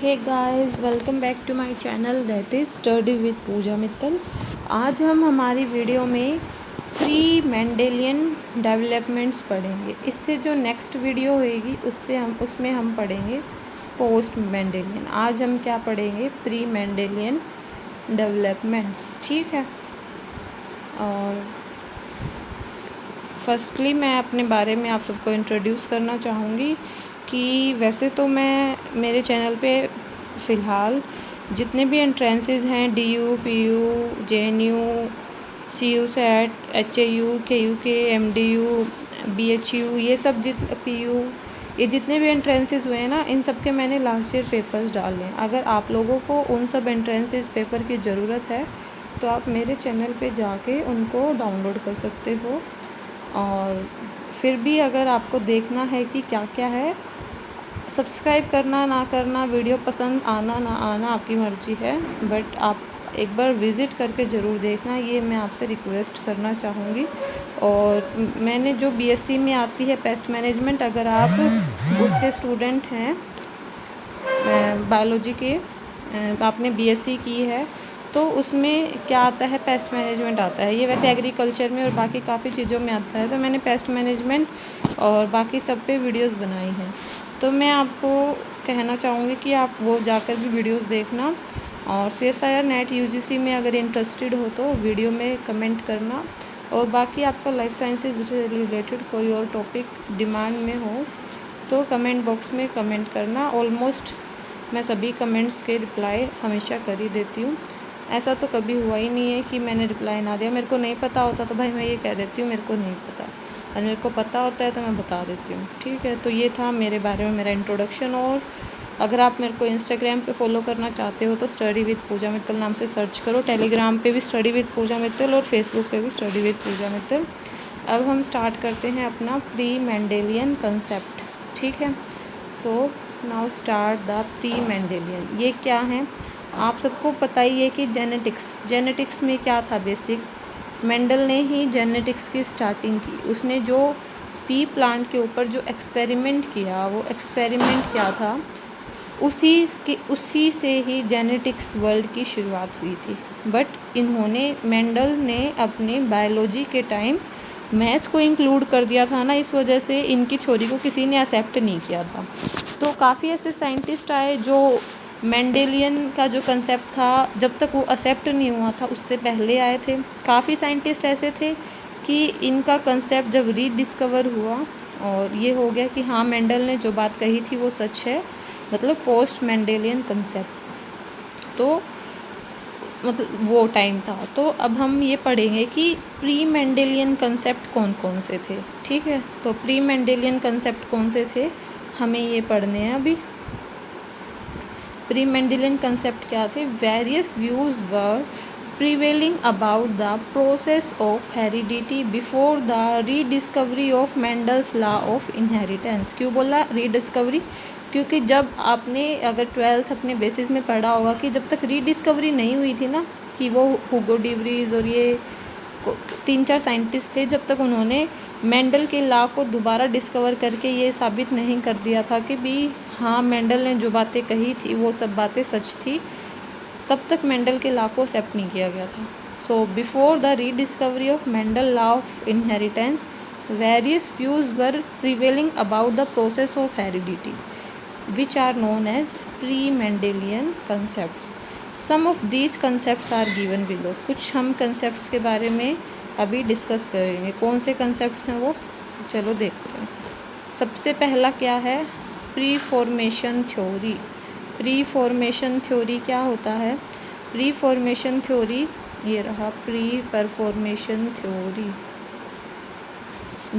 Hey guys, welcome back to my channel that is study with Pooja Mittal. आज हम हमारी video में प्री मेंडेलियन डेवलपमेंट्स पढ़ेंगे। इससे जो नेक्स्ट वीडियो होएगी उसमें हम पढ़ेंगे पोस्ट मेंडेलियन। आज हम क्या पढ़ेंगे? प्री मेंडेलियन डेवलपमेंट्स, ठीक है। और फर्स्टली मैं अपने बारे में आप सबको इंट्रोड्यूस करना चाहूँगी कि वैसे तो मैं मेरे चैनल पे फ़िलहाल जितने भी एंट्रेंसेस हैं DU, PU, JNU, CU set, HAU, KUK, MDU, BHU, ये सब PU, ये जितने भी एंट्रेंसेस हुए हैं ना, इन सब के मैंने लास्ट ईयर पेपर्स डाले हैं। अगर आप लोगों को उन सब एंट्रेंसेस पेपर की ज़रूरत है तो आप मेरे चैनल पे जाके उनको डाउनलोड कर सकते हो। और फिर भी अगर आपको देखना है कि क्या क्या है, सब्सक्राइब करना ना करना, वीडियो पसंद आना ना आना आपकी मर्ज़ी है, बट आप एक बार विज़िट करके ज़रूर देखना, ये मैं आपसे रिक्वेस्ट करना चाहूँगी। और मैंने जो BSc में आती है पेस्ट मैनेजमेंट, अगर आप उसके स्टूडेंट हैं, बायोलॉजी के, आपने BSc की है तो उसमें क्या आता है? पेस्ट मैनेजमेंट आता है। ये वैसे एग्रीकल्चर में और बाकी काफ़ी चीज़ों में आता है, तो मैंने पेस्ट मैनेजमेंट और बाकी सब पे वीडियोस बनाई हैं। तो मैं आपको कहना चाहूँगी कि आप वो जाकर भी वीडियोस देखना। और CSIR NET UGC में अगर इंटरेस्टेड हो तो वीडियो में कमेंट करना। और बाकी आपका लाइफ साइंसेज से रिलेटेड कोई और टॉपिक डिमांड में हो तो कमेंट बॉक्स में कमेंट करना। ऑलमोस्ट मैं सभी कमेंट्स के रिप्लाई हमेशा कर ही देती हूँ। ऐसा तो कभी हुआ ही नहीं है कि मैंने रिप्लाई ना दिया। मेरे को नहीं पता होता तो भाई मैं ये कह देती हूँ मेरे को नहीं पता, और मेरे को पता होता है तो मैं बता देती हूँ, ठीक है। तो ये था मेरे बारे में मेरा इंट्रोडक्शन। और अगर आप मेरे को इंस्टाग्राम पे फॉलो करना चाहते हो तो स्टडी विद पूजा मित्तल नाम से सर्च करो। टेलीग्राम पे भी स्टडी विद पूजा मित्तल और फेसबुक पे भी स्टडी विद पूजा मित्तल। अब हम स्टार्ट करते हैं अपना प्री मेंडेलियन कंसेप्ट, ठीक है। So now start the pre Mendelian. ये क्या है? आप सबको पता ही है कि जेनेटिक्स में क्या था? बेसिक मेंडल ने ही जेनेटिक्स की स्टार्टिंग की। उसने जो पी प्लांट के ऊपर जो एक्सपेरिमेंट किया, वो एक्सपेरिमेंट क्या था? उसी से ही जेनेटिक्स वर्ल्ड की शुरुआत हुई थी। बट मेंडल ने अपने बायोलॉजी के टाइम मैथ को इंक्लूड कर दिया था ना, इस वजह से इनकी थ्योरी को किसी ने एक्सेप्ट नहीं किया था। तो काफ़ी ऐसे साइंटिस्ट आए जो मेंडेलियन का जो कंसेप्ट था, जब तक वो एक्सेप्ट नहीं हुआ था उससे पहले आए थे। काफ़ी साइंटिस्ट ऐसे थे कि इनका कंसेप्ट जब रीडिस्कवर हुआ और ये हो गया कि हाँ, मेंडल ने जो बात कही थी वो सच है, मतलब पोस्ट मेंडेलियन कंसेप्ट, तो मतलब वो टाइम था। तो अब हम ये पढ़ेंगे कि प्री मेंडेलियन कंसेप्ट कौन कौन से थे, ठीक है। तो प्री मेंडेलियन कंसेप्ट कौन से थे हमें ये पढ़ने हैं अभी। प्री मेंडेलियन कंसेप्ट क्या थे? Various views were prevailing about the process of heredity before the rediscovery of Mendel's law of inheritance. क्यों बोला रीडिस्कवरी? क्योंकि जब आपने अगर 12th अपने बेसिस में पढ़ा होगा कि जब तक रीडिस्कवरी नहीं हुई थी ना, कि वो हुगो डी व्रीज और ये 3-4 साइंटिस्ट थे, जब तक उन्होंने मेंडल के लॉ को दोबारा डिस्कवर करके ये साबित नहीं कर दिया था कि भी हाँ, मेंडल ने जो बातें कही थी वो सब बातें सच थी, तब तक मेंडल के लॉ को एक्सेप्ट नहीं किया गया था। So before the rediscovery of Mendel law of inheritance, various views were prevailing about the process of heredity which are known as pre-Mendelian concepts. Some of these concepts are given below. कुछ हम concepts के बारे में अभी discuss करेंगे। कौन से concepts हैं वो? चलो देखते हैं। सबसे पहला क्या है? Preformation theory. Preformation theory क्या होता है? प्री फॉर्मेशन थ्योरी ये रहा, pre performation theory.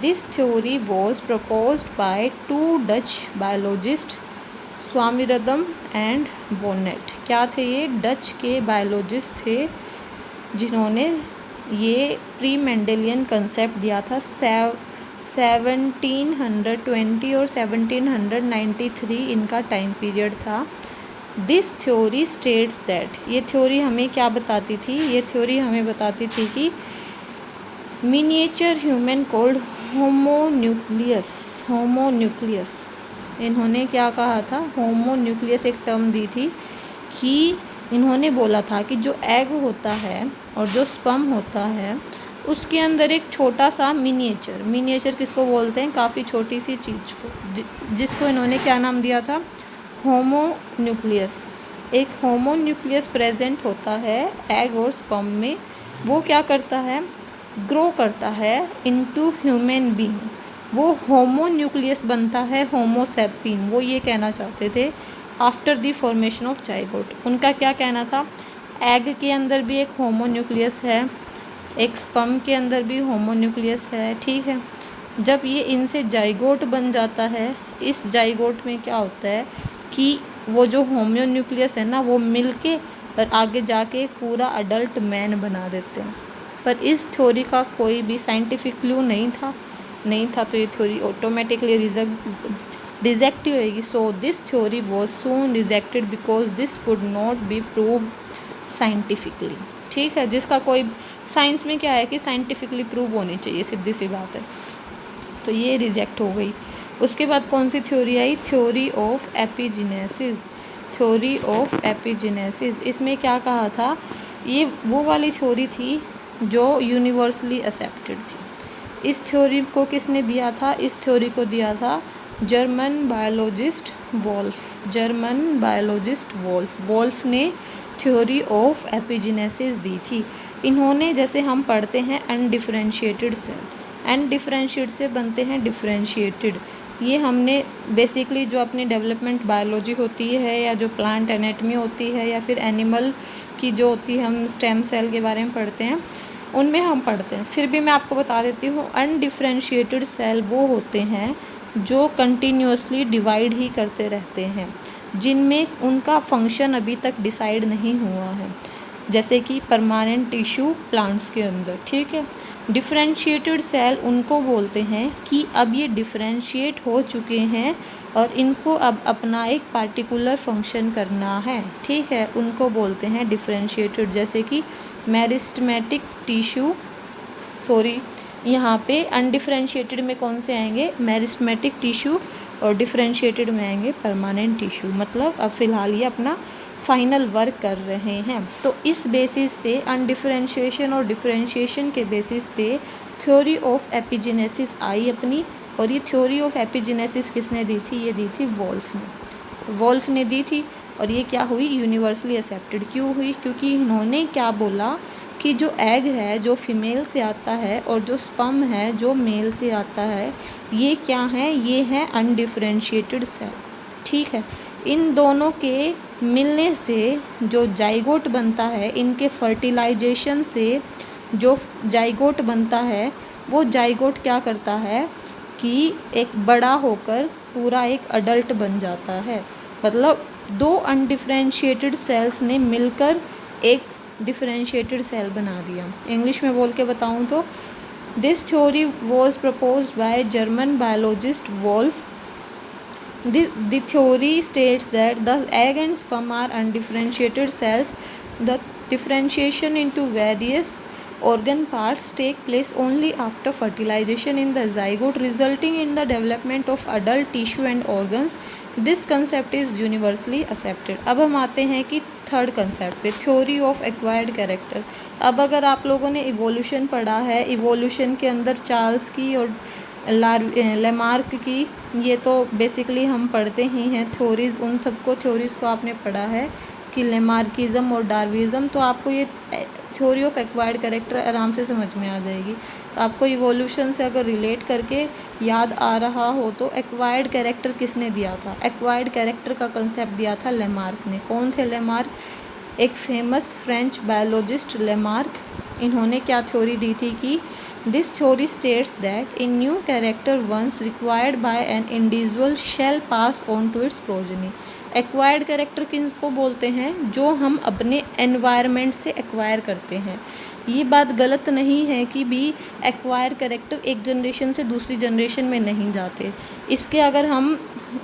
This theory was proposed by two Dutch biologists, Swammerdam and Bonnet. क्या थे ये? डच के बायोलॉजिस्ट थे जिन्होंने ये प्री मेंडेलियन कंसेप्ट दिया था। 1720 और 1793 इनका टाइम पीरियड था। दिस थ्योरी स्टेट्स दैट, ये थ्योरी हमें क्या बताती थी? ये थ्योरी हमें बताती थी कि मिनिएचर ह्यूमन कॉल्ड होमोन्यूक्लियस इन्होंने क्या कहा था, होमो न्यूक्लियस एक टर्म दी थी कि इन्होंने बोला था कि जो एग होता है और जो स्पर्म होता है उसके अंदर एक छोटा सा मिनिएचर किसको बोलते हैं, काफ़ी छोटी सी चीज़ को, जिसको इन्होंने क्या नाम दिया था, होमो न्यूक्लियस। एक होमो न्यूक्लियस प्रेजेंट होता है एग और स्पर्म में। वो क्या करता है, ग्रो करता है इनटू ह्यूमन बीइंग। वो होमो न्यूक्लियस बनता है होमो सैपियन। वो ये कहना चाहते थे after the formation of zygote. उनका क्या कहना था, एग के अंदर भी एक होमो न्यूक्लियस है, एक स्पर्म के अंदर भी होमो न्यूक्लियस है, ठीक है। जब ये इनसे जाइगोट बन जाता है, इस जाइगोट में क्या होता है कि वो जो होमो न्यूक्लियस है ना, वो मिलके और आगे जाके एक पूरा अडल्ट मैन बना देते हैं। पर इस थ्योरी का कोई भी साइंटिफिक क्लू नहीं था, तो ये थ्योरी ऑटोमेटिकली रिजेक्ट होएगी। सो this theory was soon rejected because this could not be prove scientifically, ठीक है। जिसका कोई साइंस में क्या है कि साइंटिफिकली प्रूव होनी चाहिए, सीधी सी बात है। तो ये रिजेक्ट हो गई। उसके बाद कौन सी थ्योरी आई, थ्योरी ऑफ एपिजेनेसिस। इसमें क्या कहा था, ये वो वाली थ्योरी थी जो यूनिवर्सली एक्सेप्टेड थी। इस थ्योरी को किसने दिया था, इस थ्योरी को दिया था जर्मन बायोलॉजिस्ट वोल्फ ने थ्योरी ऑफ एपिजेनेसिस दी थी। इन्होंने, जैसे हम पढ़ते हैं अनडिफरेंशिएटेड सेल, अनडिफरेंशिएट से बनते हैं डिफरेंशिएटेड। ये हमने बेसिकली जो अपनी डेवलपमेंट बायोलॉजी होती है या जो प्लांट एनाटमी होती है या फिर एनिमल की जो होती है, हम स्टेम सेल के बारे में पढ़ते हैं, उनमें हम पढ़ते हैं। फिर भी मैं आपको बता देती हूँ, अनडिफरेंशिएटेड सेल वो होते हैं जो कंटिन्यूसली डिवाइड ही करते रहते हैं, जिनमें उनका फंक्शन अभी तक डिसाइड नहीं हुआ है, जैसे कि परमानेंट टिश्यू प्लांट्स के अंदर, ठीक है। डिफरेंशिएटेड सेल उनको बोलते हैं कि अब ये डिफरेंशिएट हो चुके हैं और इनको अब अपना एक पार्टिकुलर फंक्शन करना है, ठीक है। उनको बोलते हैं डिफरेंशिएटेड। जैसे कि मेरिस्टेमेटिक टिश्यू, यहाँ पे अनडिफरेंशिएटेड में कौन से आएंगे, मेरिस्टेमेटिक टिश्यू, और डिफरेंशिएटेड में आएंगे परमानेंट टिश्यू। मतलब अब फ़िलहाल ये अपना फाइनल वर्क कर रहे हैं। तो इस बेसिस पे, अनडिफरेंशिएशन और डिफरेंशिएशन के बेसिस पे थ्योरी ऑफ एपिजेनेसिस आई अपनी। और ये थ्योरी ऑफ एपिजेनेसिस किसने दी थी, ये दी थी वोल्फ ने दी थी। और ये क्या हुई, यूनिवर्सली एक्सेप्टेड क्यों हुई, क्योंकि इन्होंने क्या बोला कि जो एग है जो फीमेल से आता है और जो स्पर्म है जो मेल से आता है, ये क्या है, ये है अनडिफरेंशिएटेड सेल, ठीक है। इन दोनों के मिलने से जो जाइगोट बनता है, इनके फर्टिलाइजेशन से जो जाइगोट बनता है, वो जाइगोट क्या करता है कि एक बड़ा होकर पूरा एक अडल्ट बन जाता है। मतलब दो अनडिफरेंशिएटेड सेल्स ने मिलकर एक डिफरेंशिएटेड सेल बना दिया। इंग्लिश में बोल के बताऊँ तो, this theory was proposed by German biologist Wolff. The theory states that the egg and sperm are undifferentiated cells. The differentiation into various organ parts take place only after fertilization in the zygote, resulting in the development of adult tissue and organs. This concept is universally accepted. अब हम आते हैं कि third concept पे, theory of acquired character. अब अगर आप लोगों ने इवोल्यूशन पढ़ा है, इवोल्यूशन के अंदर चार्ल्स की और लेमार्क की, ये तो बेसिकली हम पढ़ते ही हैं थ्योरीज़, उन सबको थ्योरीज़ को आपने पढ़ा है कि लेमार्किज़म और डार्विज़म। तो आपको ये थ्योरी ऑफ एक्वायर्ड कैरेक्टर आराम से समझ में आ जाएगी। तो आपको इवोल्यूशन से अगर रिलेट करके याद आ रहा हो तो एक्वायर्ड कैरेक्टर किसने दिया था, एक्वायर्ड कैरेक्टर का कंसेप्ट दिया था लेमार्क ने। कौन थे लेमार्क, एक फेमस फ्रेंच बायोलॉजिस्ट लेमार्क। इन्होंने क्या थ्योरी दी थी कि this theory states that in new character once required by an individual shall pass on to its progeny. Acquired character किसको बोलते हैं, जो हम अपने एनवायरनमेंट से एक्वायर करते हैं। ये बात गलत नहीं है कि भी एक्वायर कैरेक्टर एक जनरेशन से दूसरी जनरेशन में नहीं जाते। इसके अगर हम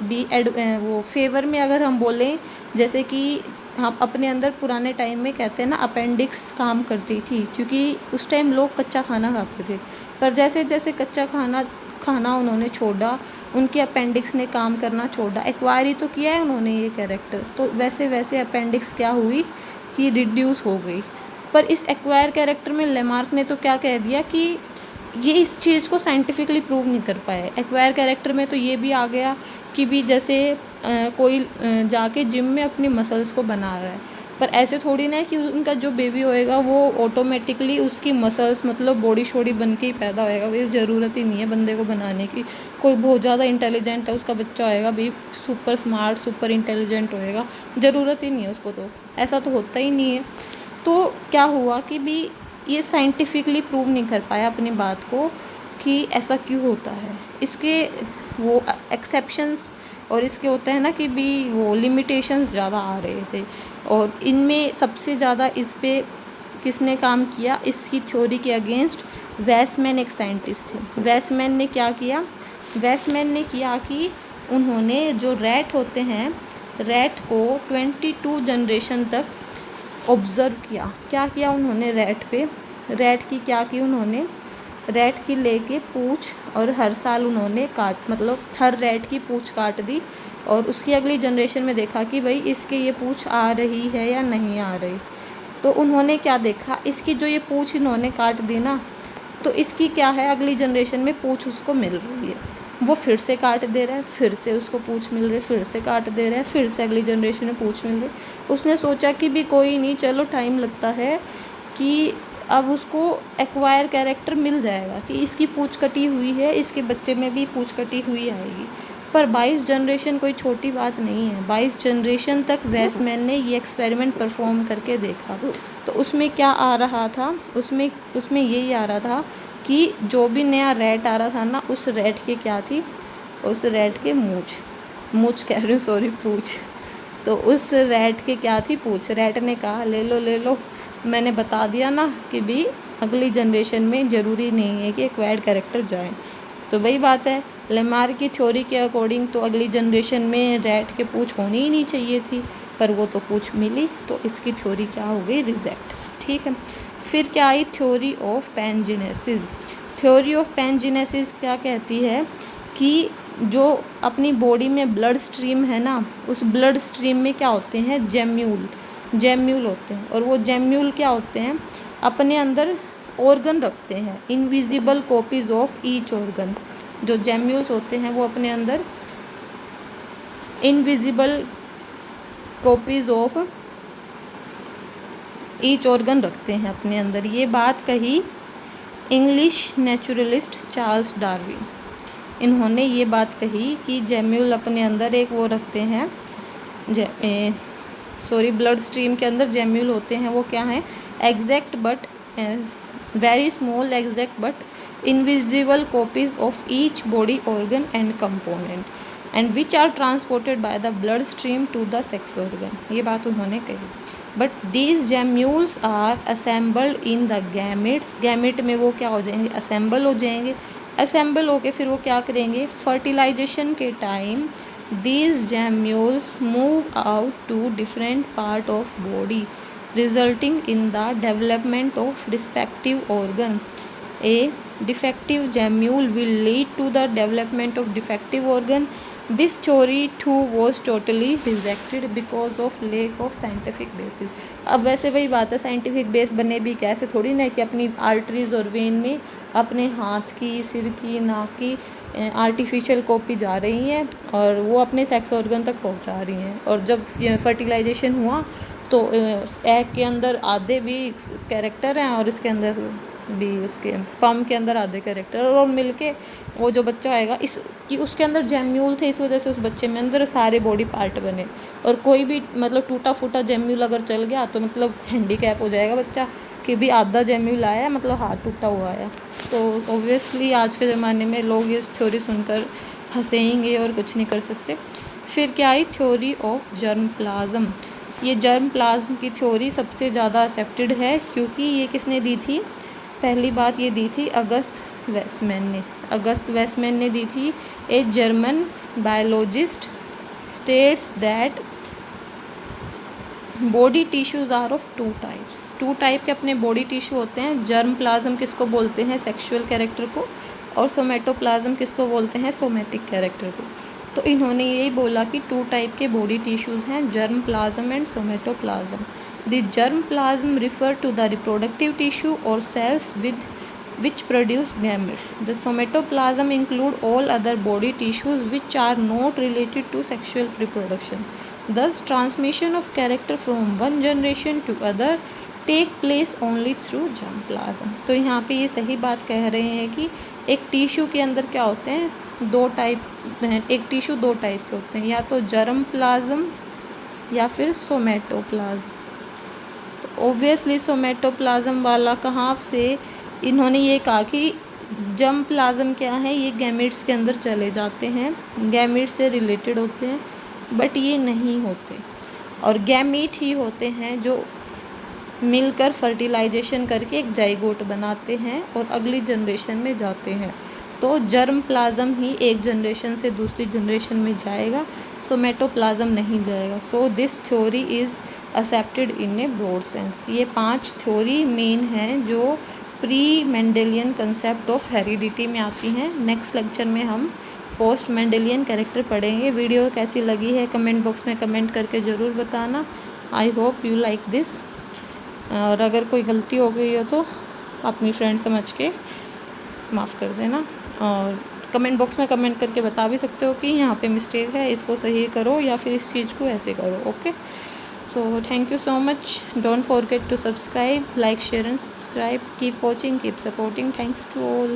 भी वो फेवर में अगर हम बोलें, जैसे कि हम अपने अंदर पुराने टाइम में कहते हैं ना, अपेंडिक्स काम करती थी, क्योंकि उस टाइम लोग कच्चा खाना खाते थे। पर जैसे जैसे कच्चा खाना उन्होंने छोड़ा उनके अपेंडिक्स ने काम करना छोड़ा। एक्वायर ही तो किया है उन्होंने ये कैरेक्टर, तो वैसे वैसे अपेंडिक्स क्या हुई कि रिड्यूस हो गई। पर इस एक्वायर कैरेक्टर में लेमार्क ने तो क्या कह दिया कि ये इस चीज़ को साइंटिफिकली प्रूव नहीं कर पाए। एक्वायर कैरेक्टर में तो ये भी आ गया कि भी जैसे कोई जाके जिम में अपनी मसल्स को बना रहा है, पर ऐसे थोड़ी ना है कि उनका जो बेबी होएगा वो ऑटोमेटिकली उसकी मसल्स मतलब बॉडी शॉडी बन के ही पैदा होएगा। भाई ज़रूरत ही नहीं है बंदे को बनाने की। कोई बहुत ज़्यादा इंटेलिजेंट है उसका बच्चा होएगा भाई, सुपर स्मार्ट सुपर इंटेलिजेंट होएगा, ज़रूरत ही नहीं है उसको, तो ऐसा तो होता ही नहीं है। तो क्या हुआ कि भी ये साइंटिफिकली प्रूव नहीं कर पाया अपनी बात को कि ऐसा क्यों होता है। इसके वो एक्सेप्शंस और इसके होते हैं ना कि भी वो लिमिटेशंस ज़्यादा आ रहे थे, और इनमें सबसे ज़्यादा इस पे किसने काम किया, इसकी थ्योरी के अगेंस्ट वेसमैन एक साइंटिस्ट थे। वेसमैन ने क्या किया, वेसमैन ने किया कि उन्होंने जो रैट होते हैं, रैट को 22 जनरेशन तक ऑब्ज़र्व किया। क्या किया उन्होंने रैट पे, रैट की क्या की उन्होंने, रैट की लेके पूँछ, और हर साल उन्होंने मतलब हर रैट की पूँछ काट दी, और उसकी अगली जनरेशन में देखा कि भाई इसके ये पूँछ आ रही है या नहीं आ रही। तो उन्होंने क्या देखा, इसकी जो ये पूँछ इन्होंने काट दी ना, तो इसकी क्या है अगली जनरेशन में पूँछ उसको मिल रही है। वो फिर से काट दे रहा है, फिर से उसको पूँछ मिल रही है, फिर से काट दे रहा है, फिर से अगली जनरेशन में पूँछ मिल रही है। उसने सोचा कि भी कोई नहीं, चलो टाइम लगता है कि अब उसको एक्वायर कैरेक्टर मिल जाएगा कि इसकी पूँछ कटी हुई है, इसके बच्चे में भी पूँछ कटी हुई आएगी। पर 22 जनरेशन कोई छोटी बात नहीं है। 22 जनरेशन तक वेसमैन ने ये एक्सपेरिमेंट परफॉर्म करके देखा। तो उसमें क्या आ रहा था, उसमें यही आ रहा था कि जो भी नया रैट आ रहा था ना, उस रैट के क्या थी, उस रैट के मूँछ कह रही हूँ, सॉरी, पूँछ। तो उस रैट के क्या थी, पूँछ। रैट ने कहा ले लो, मैंने बता दिया ना कि भी अगली जनरेशन में ज़रूरी नहीं है कि एक्वायर्ड कैरेक्टर जाए। तो वही बात है, लेमार्क की थ्योरी के अकॉर्डिंग तो अगली जनरेशन में रैट के पूँछ होनी ही नहीं चाहिए थी, पर वो तो पूँछ मिली, तो इसकी थ्योरी क्या हो गई, रिजेक्ट। ठीक है। फिर क्या आई, थ्योरी ऑफ पैनजीनेसिस। थ्योरी ऑफ पैनजीनेसिस क्या कहती है कि जो अपनी बॉडी में ब्लड स्ट्रीम है ना, उस ब्लड स्ट्रीम में क्या होते हैं, जेम्यूल होते हैं। और वो जेम्यूल क्या होते हैं, अपने अंदर ऑर्गन रखते हैं, invisible copies of each organ. जो जेम्यूल्स होते हैं वो अपने अंदर invisible copies of each organ रखते हैं अपने अंदर। ये बात कही इंग्लिश नेचुरलिस्ट चार्ल्स डार्विन। इन्होंने ये बात कही कि जेम्यूल अपने अंदर एक वो रखते हैं, ब्लड स्ट्रीम के अंदर जेम्यूल होते हैं, वो क्या हैं, exact but very small exact but invisible copies of each body organ and component and which are transported by the blood stream to the sex organ. ये बात उन्होंने कही। But these gemmules are assembled in the gametes. Gamete में वो क्या हो जाएंगे, assemble हो जाएंगे। असेंबल होके फिर वो क्या करेंगे, फर्टिलाइजेशन के time these gemmules move out to different part of body resulting in the development of respective organ. A defective gemmule will lead to the development of defective organ. This theory too was totally rejected because of lack of scientific basis. अब वैसे वही बात है, scientific base बने भी कैसे, थोड़ी ना कि अपनी आर्टरीज और वेन में अपने हाथ की, सिर की, नाक की आर्टिफिशियल कॉपी जा रही हैं और वो अपने सेक्स ऑर्गन तक पहुंचा रही हैं। और जब फर्टिलाइजेशन हुआ तो एग के अंदर आधे भी कैरेक्टर हैं और इसके अंदर भी, उसके स्पर्म के अंदर आधे कैरेक्टर, और मिलके वो जो बच्चा आएगा कि उसके अंदर जेम्यूल थे, इस वजह से उस बच्चे में अंदर सारे बॉडी पार्ट बने। और कोई भी मतलब टूटा फूटा जेम्यूल अगर चल गया तो मतलब हैंडीकैप हो जाएगा बच्चा, कि भी आधा जेम्यूल आया मतलब हाथ टूटा हुआ है। तो ऑब्वियसली आज के ज़माने में लोग इस थ्योरी सुनकर हंसेंगे और कुछ नहीं कर सकते। फिर क्या आई, थ्योरी ऑफ जर्म प्लाज्म। ये जर्म प्लाज्म की थ्योरी सबसे ज़्यादा एक्सेप्टेड है, क्योंकि ये किसने दी थी, पहली बात ये दी थी अगस्त वेस्टमैन ने दी थी। A German biologist states that body tissues are of two type के अपने बॉडी टिश्यू होते हैं। जर्म प्लाज्म किसको बोलते हैं, सेक्सुअल कैरेक्टर को, और सोमेटोप्लाज्म किसको बोलते हैं, सोमेटिक कैरेक्टर को। तो इन्होंने यही बोला कि 2 टाइप के बॉडी टिश्यूज़ हैं, germ plasm and somatoplasm. The germ plasm refer to the reproductive tissue और cells with which produce gametes. The somatoplasm include all other body tissues which are not related to sexual reproduction. Thus, transmission of character from one generation to other take place only through germ plasm. तो यहाँ पे ये सही बात कह रहे हैं कि एक टिश्यू के अंदर क्या होते हैं, 2 टाइप हैं, एक टिश्यू 2 टाइप के होते हैं, या तो जर्म प्लाज्म या फिर सोमेटोप्लाज्म। तो ऑब्वियसली सोमेटोप्लाज्म वाला कहाँ से, इन्होंने ये कहा कि जर्म प्लाज्म क्या है, ये गैमेट्स के अंदर चले जाते हैं, गैमेट्स से रिलेटेड होते हैं, बट ये नहीं होते, और गैमीट ही होते हैं जो मिलकर फर्टिलाइजेशन करके एक जाइगोट बनाते हैं और अगली जनरेशन में जाते हैं। तो जर्म प्लाज्म ही एक जनरेशन से दूसरी जनरेशन में जाएगा, सोमेटोप्लाज्म नहीं जाएगा। So this theory is accepted in a broad sense. ये 5 थ्योरी मेन हैं जो pre Mendelian concept of heredity में आती हैं। नेक्स्ट लेक्चर में हम पोस्ट मेंडेलियन कैरेक्टर पढ़ेंगे। वीडियो कैसी लगी है कमेंट बॉक्स में कमेंट करके ज़रूर बताना। I hope you like this, और अगर कोई गलती हो गई हो तो अपनी फ्रेंड समझ के माफ़ कर देना, और कमेंट बॉक्स में कमेंट करके बता भी सकते हो कि यहाँ पे मिस्टेक है, इसको सही करो या फिर इस चीज़ को ऐसे करो। Okay, so thank you so much. Don't forget to subscribe, like, share and subscribe. Keep watching, keep supporting. Thanks to all.